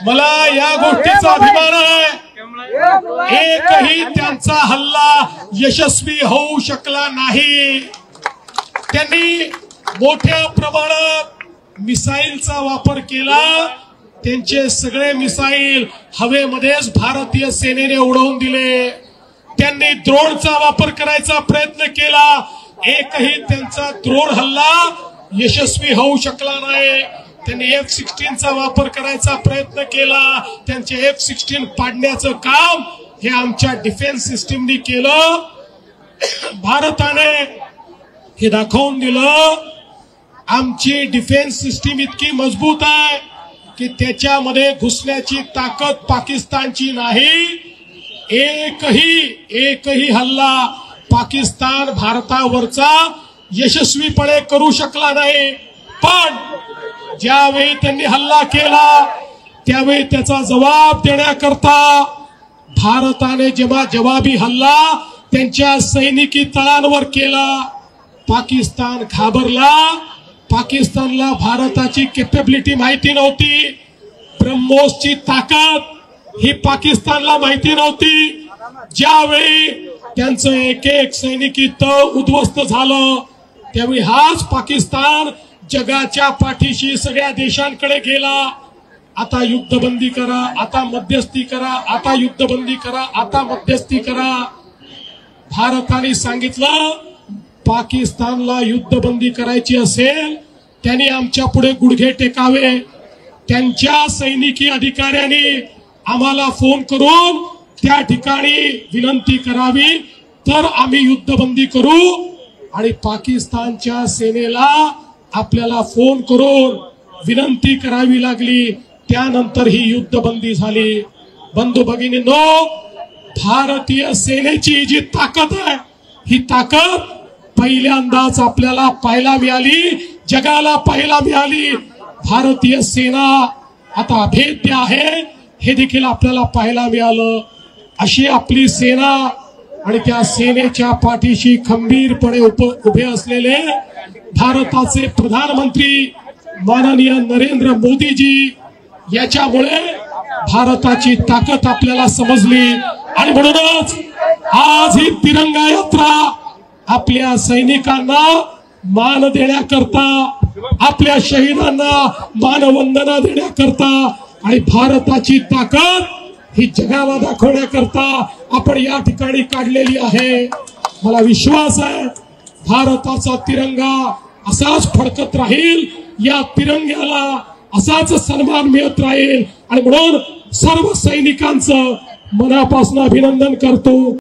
मला या गोष्टीचा अभिमान आहे, एकही त्यांचा हल्ला यशस्वी होऊ शकला नाही। त्यांनी मोठ्या प्रमाणात मिसाईलचा वापर केला, त्यांचे सगळे मिसाईल हवेमध्येच भारतीय सेनेने उडवून दिले। त्यांनी ड्रोनचा वापर करायचा प्रयत्न केला, एकही त्यांचा ड्रोन हल्ला यशस्वी होऊ शकला नाही। त्यांनी F-16चा वापर करायचा प्रयत्न केला, त्यांचे F-16 पाडण्याचं काम हे आमच्या डिफेन्स सिस्टीमनी केलं। भारताने हे दाखवून दिलं आमची डिफेन्स सिस्टीम इतकी मजबूत आहे की त्याच्यामध्ये घुसण्याची ताकद पाकिस्तानची नाही। एकही हल्ला पाकिस्तान भारतावरचा यशस्वीपणे करू शकला नाही। पण ज्यावेळी त्यांनी हल्ला केला त्यावेळी त्याचा जबाब देण्याकरता भारताने जेव्हा जवाबी हल्ला त्यांच्या सैनिकी तळांवर केला, पाकिस्तान घाबरला। पाकिस्तानला भारताची कॅपॅबिलिटी माहिती नव्हती, ब्रह्मोसची ताकद ही पाकिस्तानला माहिती नव्हती। ज्यावेळी त्यांचं एक एक सैनिकी तळ उद्ध्वस्त झालं त्यावेळी हाच पाकिस्तान जगाच्या पाठीशी सगळ्या देशांकडे गेला। आता युद्धबंदी करा, आता मध्यस्थी करा, आता युद्धबंदी करा, आता मध्यस्थी करा। भारताने सांगितलं पाकिस्तानला युद्धबंदी करायची असेल त्यांनी आमच्या पुढे गुडघे टेकावे। त्यांच्या सैनिकी अधिकाऱ्यांनी आम्हाला फोन करून त्या ठिकाणी विनंती करावी तर आम्ही युद्धबंदी करू। आणि पाकिस्तानच्या सेनेला आपल्याला फोन करून विनंती करावी लागली, त्यानंतर ही युद्धबंदी झाली। बंधू भगिनींनो, भारतीय सेनेची जी ताकद आहे ही ताकद पहिल्यांदाच आपल्याला पाहायला मिळाली, जगाला पाहायला मिळाली। भारतीय सेना आता अभेद्य आहे हे देखील आपल्याला पाहायला मिळालं। अशी आपली सेना आणि त्या सेनेच्या पाठीशी खंबीरपणे उभे असलेले भारताचे प्रधानमंत्री माननीय नरेंद्र मोदीजी, याच्यामुळे भारताची ताकद आपल्याला समजली। आणि म्हणूनच आज ही तिरंगा यात्रा आपल्या सैनिकांना मान देण्याकरता, आपल्या शहीदांना मानवंदना देण्याकरता आणि भारताची ताकद ही जगाला दाखवण्याकरता आपण या ठिकाणी काढलेली आहे। मला विश्वास आहे भारताचा तिरंगा असाच फडकत राहील, या तिरंग्याला असाच सन्मान मिळत राहील। आणि म्हणून सर्व सैनिकांचं मनापासून अभिनंदन करतो।